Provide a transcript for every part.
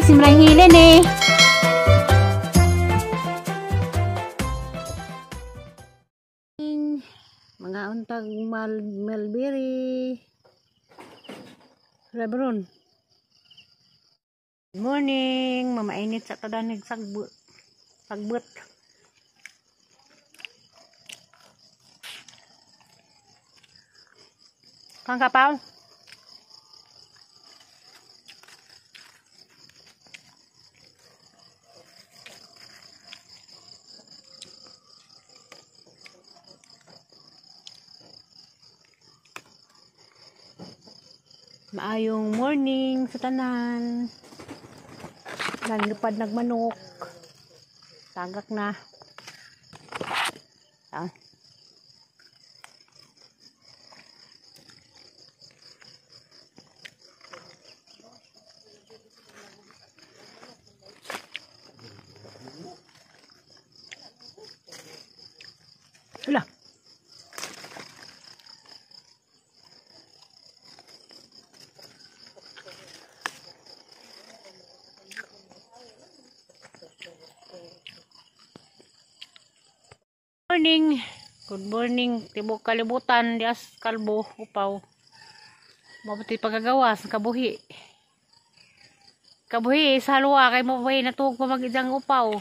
si Manang Helen eh. Mga untag mulberry. Lebron. Good morning. Mamainit sa tadanig sagbut. Kang kapaw. Maayong morning sa tanan. Naglupad nagmanok. Tagak na. Wala. Morning. Good morning. Tibok kalibutan. Dias kalbo. Upaw. Mabuti pagagawas. Kabuhi. Kabuhi. Sa halwa. Kay mabuhi. Natuog pa mag-idang upaw.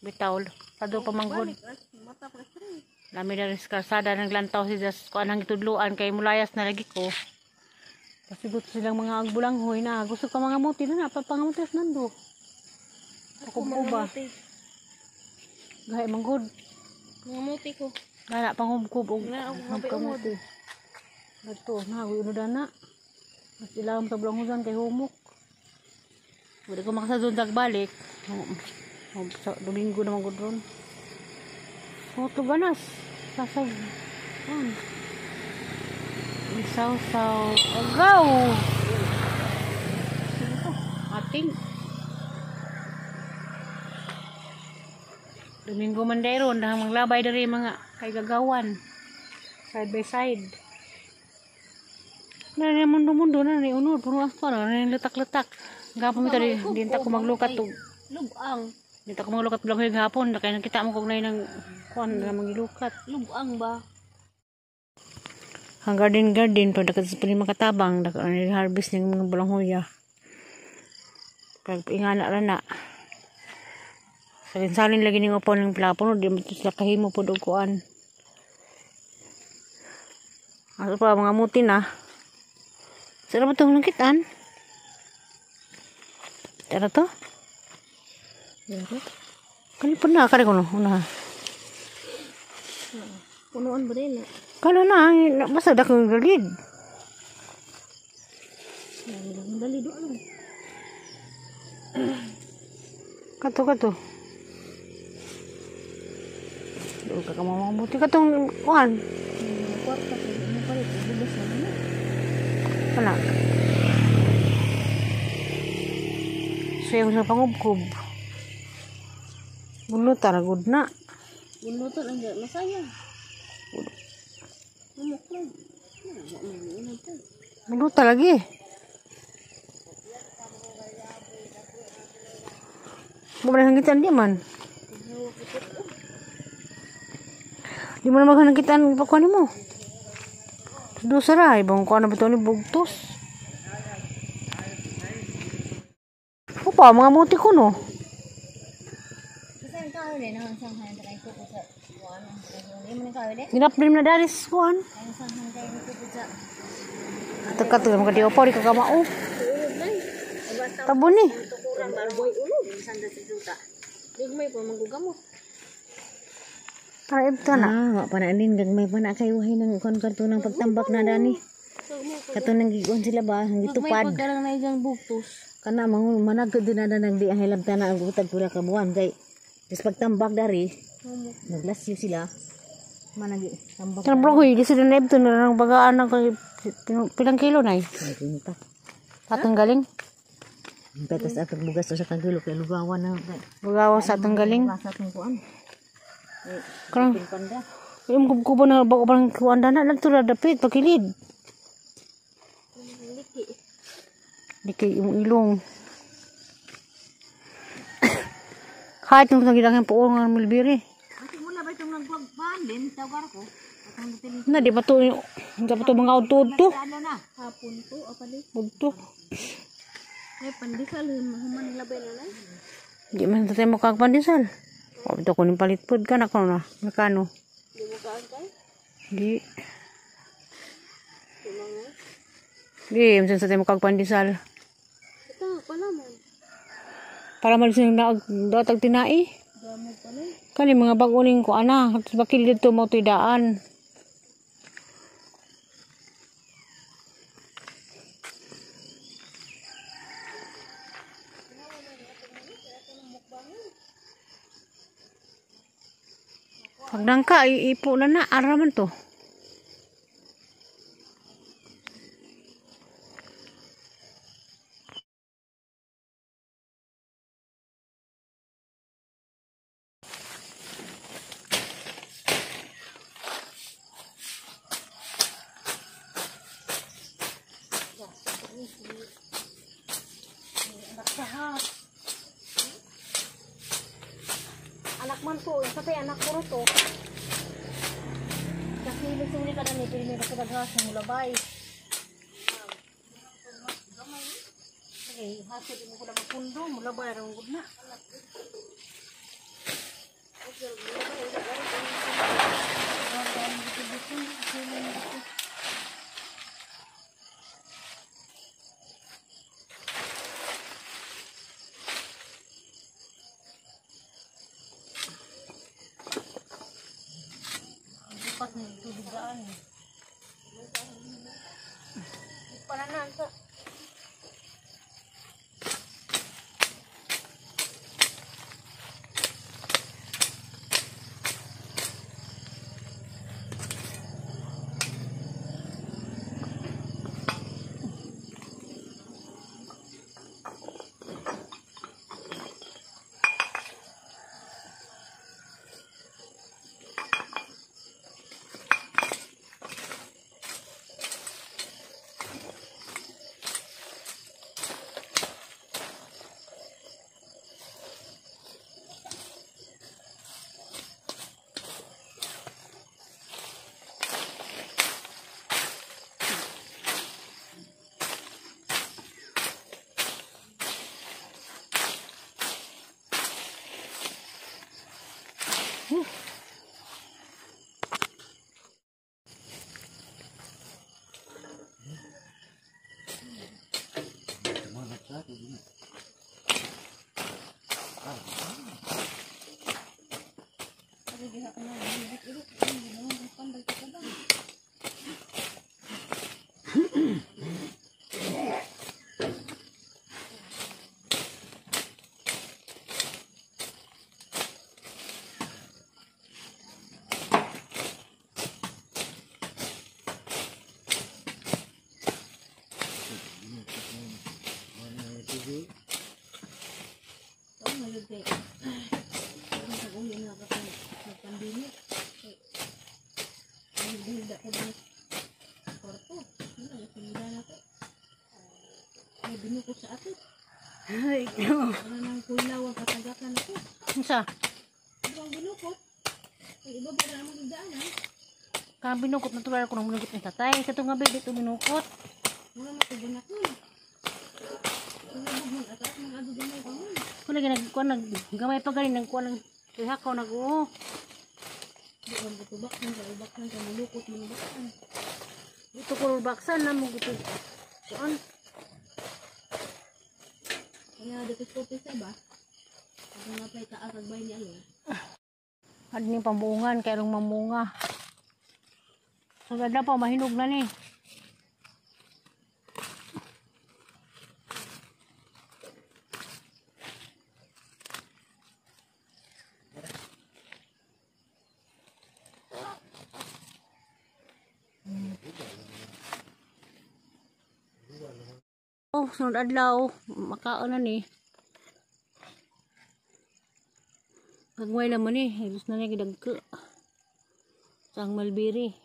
Bitaw. Pado pa manggod. Lami na rin karsada. Naglantaw si Jas. Kuan ang itudluan. Kay mulayas na lagi ko. Pasigot silang mga agbulanghoy na. Gusto ka mga muti na. Papangamutis nando. Ako ba? Gaya manggod. Mga muti ko. Nana panghubkob og kamuti. Ato na uno dana. Mas ilawom sa bulanghusan kay humok. Wala ko makasadon balik. Sa Domingo na magud ron. Moto ganas. Sasag. Isaw-saw. Agaw. Ating. Domingo Mandero, na manglabay dari mga kay gagawan. Side by side. Na mundo-mundo na ni unod, puno asto na ni letak-letak. Gapon mi tadi, dinta ko maglukat og Lubang. dinta ko maglukat lang yung gapon, kay nakita mo kog nay nang kuan na magilukat. Lubang ba? Ang garden to dakat sa pili makatabang, dakat ni harvest ning mga balanghoya. Kag ingana ra na. Salin-salin lagi ning upaw ng plapuno, di mo sila kahimo po kuan. Aso pa mga muti na. Sara ba itong langkitan? Tara to? Kanipon na, kare ko no. Una. Punuan ba rin? Kano na, basta dakong galid. Dali doon. Kato. Doon ka mamuti ka itong kuhan. Kwarta ko. Ano pa rin? Bugas na. Wala. Sayo sa pangubkob. Bulutan, good na. Bulutan ang masaya. Umok lang. Bulutan lagi. Bukan hanggitan dia man. Di mana makan hanggitan pakuan mo? Dosa ra ibang kuan na betul ni bugtos. Opa mga muti ko no. Saan ka ulit? Nangangsangan tayo ko sa kuan. Hindi mo na Ginaplim na daris kuan. nangangsangan tayo ko sa Tekat tu mga di opo di kakamao. Tabon ni. tukuran para boy ulo. Sanda sa juta. Digmay pa manggugamo. Para ito na. Panalin gagmay pa na kay wahay ng kon karto ng pagtambak na dani. Kato nang gigon sila ba ang gitupad. Pagdarang na ijang bugtos. Kana managod din na nagdi ang hilabta na ang gutag pula ka buwan kay dis pagtambak dari naglasyo sila managi tambak. Kan bro hoy disi na ibto na nang bagaan ng pilang kilo nay. Patang galing. Petas at bugas sa kang kilo kay lugawan na lugawan sa atong galing. Sa atong kuan. Karang yung kubo na bago parang kuan na nagtura dapit pakilid. Liki yung ilong. Kahit nung nagidang yung puong ng mulberry. Kasi mula ba itong nagpagpaan din, tawagar ko. Na, di ba ito, mga udto-udto? Ano na? Hapon po, apa di? Udto. Ay, pandisal, human labay na lang. Di man tayo makakapandisal. O, ito ko ng palit food ka na ko na. Nakano? Di mo kaagay? Di. Tumanga? Di, minsan sa tayo makakapandisal. Ito, pala man. Para malisin na datag tinai. Gamit pala. Kani mga baguning ko, ana. Bakil dito mo ito'y daan. Pagdang ka, ipo na araman to. Anak man po, kasi anak ko rin to. Kasi ilusuli ka na ni Pili na sa daghas ng mulabay. Okay, hasil mo ko na mapundo, mulabay rin good na. Pas na ito digaan. Para na ito. Binukot sa atin. Ay, no. Wala nang kulaw ang katagakan ako. Isa. Ibang binukot. Ang iba ba na magdaan ha? Kang binukot na tuwala ko ng binukot ng tatay. Kato nga baby ito binukot. Wala matugunak nun. Tulabog mo at at mga adugamay ko nun. Kung lagi naggamay pa galing, nagkuha ng hakaw, nag-oo. Di ba butubak nun sa ubak nun sa malukot mo baksan. Ito ko baksan na mo gusto. Kuan. Kaya dapit-kopis sa ba? Pag nga pa'y taas agbay ni ano. Ano ni pambuungan, kaya rong mamunga. So, ganda pa, mahinog na ni. Oh, sunod adlaw, makaon na ni. Pagway naman ni, gusto na niya gidagka. Sang mulberry.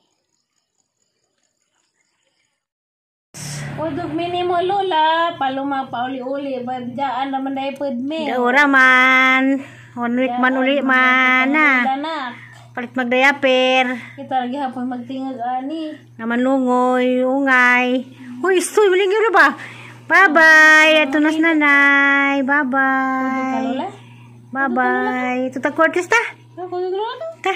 Udog mini mo lola, paluma pauli-uli, badjaan naman dai pud mi. Daura man. 1 week man uli mana. Anak. Palit magdayaper. Kita lagi hapon magtingog ani. Naman lungoy, ungay. Uy, istoy, maling yun ba? Bye-bye. Ito nas nanay. Bye-bye. Kalola. Bye-bye. Ito tag-quarters ta? Ako gulolo. Ta.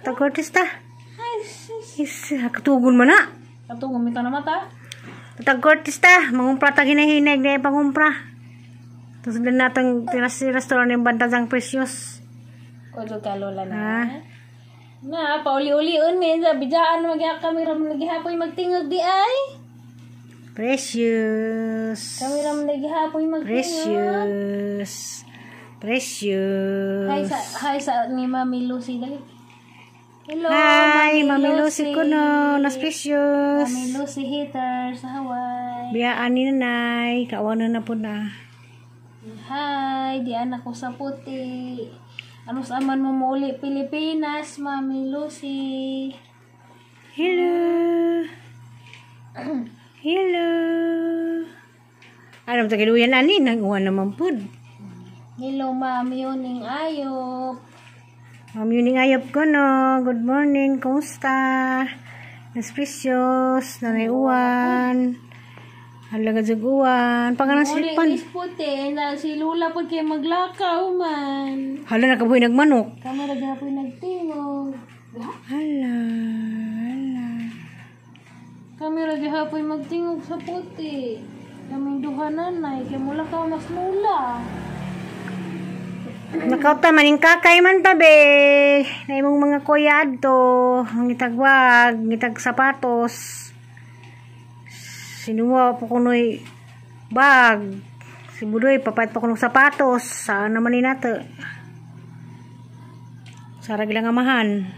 Tag-quarters ta? Ay, sis. Is, katugon man na. Kato gumita na mata. Tag-quarters ta. Mangumpra ta hinahinag na pangumpra. Tapos din natin restaurant yung bantazang precious. Kudo kalola na. Ha? Na, pauli-uliun min sa bidaan magya kamera man nagihapoy magtingog di ay. Precious. Kamera man nagihapoy magtingog. Precious. Precious. Hi sa ni Mami Lucy dali. Hello. Hi, Mami Lucy ko no. Nas precious. Mami Lucy Hitter sa Hawaii. Biyaan ni nanay. Kawanan na po na. Hi, di anak ko sa puti. Ano sa aman mo muli Pilipinas, Mami Lucy? Hello. Hello. Alam sa kiluyan ani. Nag-uwan naman po. Hello, Mami Yuning Ayop. Ma'am Yuning Ayop ko no. Good morning. Kumusta? Nas precious. Nanay Uwan. Halaga jaguan. Pangalan Muli silipan. is puti. Na si Lula po kayo maglakaw man. Hala nakabuhay nagmanok. Kami naghapoy nagtingog. Hala. Kami naghapoy magtingog sa puti. Kaming duha nanay. Kaya mula ka mas Lula. Nakauta maning kakay man tabi. Na imong mga kuya adto. Ang itagwag. Itag sapatos. Sinuwa po kuno'y bag. Si Budoy, papayat pa kunong sapatos. Saan naman ni nato? Sarag lang amahan.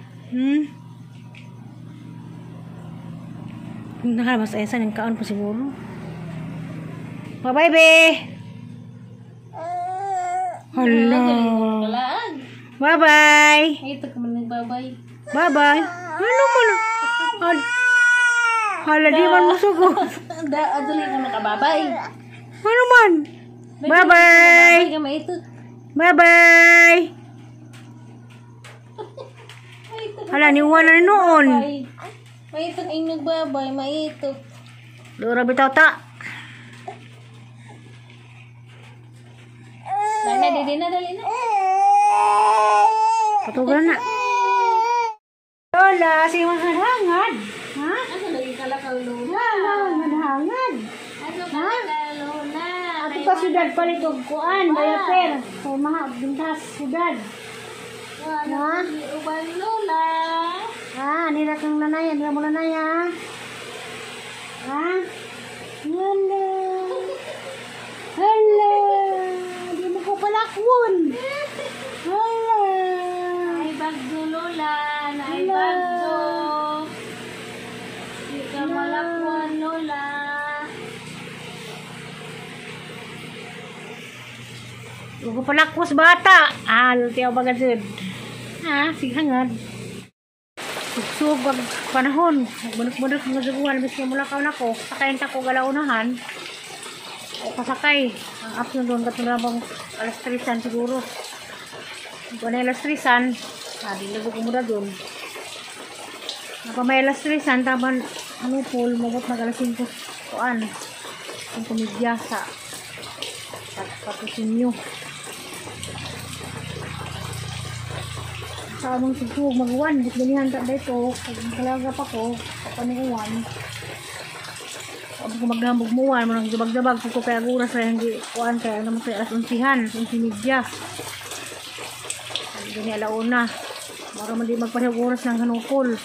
Nakamas ayasan yung kaon po siguro. Bye-bye, be! Hala. Kalaan. Bye-bye! Ito ka man nagbabay. Bye-bye! Ano mo na? Hala, di man masugot. Adali ka nakababay. Ano man? Bye-bye! Babay ka maito. Bye-bye! Hala, niwan na noon. Maito ang nagbabay. Maito. Dora bitaw ta. Dali na, dali na. Patugan na. Lola, sige maghangad. Ha? Ano lagi kalakaw Lola? Maghangad. Ano kalakaw Lola? Ato pa sudad palitog kuan, dayaper. Kay mga bintas sudad. Ano uban Lola? Ha, nila kang nanay, nila mo nanay ha. Ha? Hello. Hello. Di mo ko palakwon. Hello. Ay bagdo Lola. Ay bagdo. Di ka malakwan Lola. Di ko palakwos bata. Tiyaw bagad sud. Ha, sige hangad. Sugsug wag panahon. Bunok-bunok mga jaguan bis mula kaw nako. Sakayin ta ko galaunahan. O pasakay. Ang afternoon doon katulabang alas 3 siguro. Kung ano alas 3, di lago ko muna doon. Napamay alas 3, taban ano pool, mabot mag alas 5. Kuan. Ang kumidya sa patusin nyo. Sa among sugsug mag-uwan. Bit ganihan ta dito. Pag kalaga pa ko, kapaniuwan. Pag ko maghambog mo uwan, manang jabag-jabag. Kung ko kaya guras sa hindi kuan kaya naman sa alas 11, 11:30. Hindi gani alauna. Mara man di magpahiguras ng hanukol.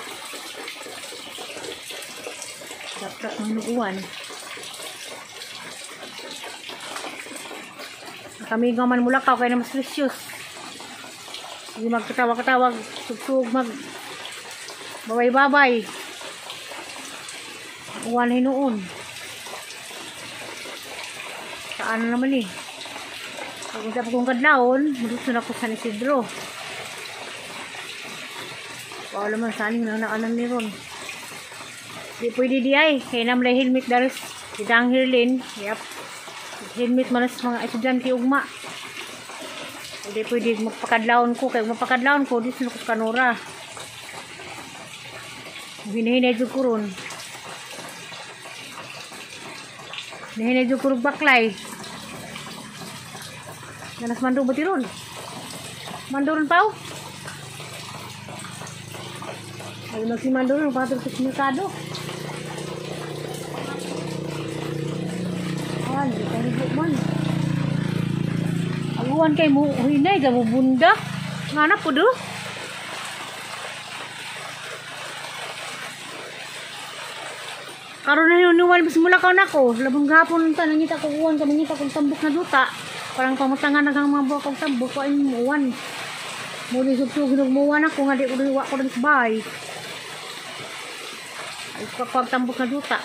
Dapat ng uwan. Kami gaman mula ka kaya na mas precious. Hindi magkatawag-katawag, sugsug, babay-babay. Uwan na noon. Saan na naman eh. Pag usap kong kadlaon, madusun ako sa Isidro. Wala man saan yung nanaanan ni Ron. Di pwede di ay. Kaya namlay helmet daris. Ditang hirlin. Yep. Helmet manas mga estudyante ugma. Hindi pwede magpakadlaon ko. Kaya magpakadlaon ko, dito ko sa kanura. Hinahinay dyan ko ron. Hinahinay dyan ko ron baklay. Nanas mando ba tiron? Mando ron pa o? Ay, magsimando ron. Patol sa sinikado. Ah, hindi ka higit man. Aguan kay mo, hinay, gamubunda. Nga po do. Karon na yun, niwal, mas mula ka na ko. Labong gapon ta, nangita ko uwan, nangita ko tambok na duta. Parang pamutangan na kang mga buwak kong tambok, ko ay umuwan. Muli subsug, ginugmuwan ako, nga di ko liwa ko rin sa bahay. Ay, tambok na duta.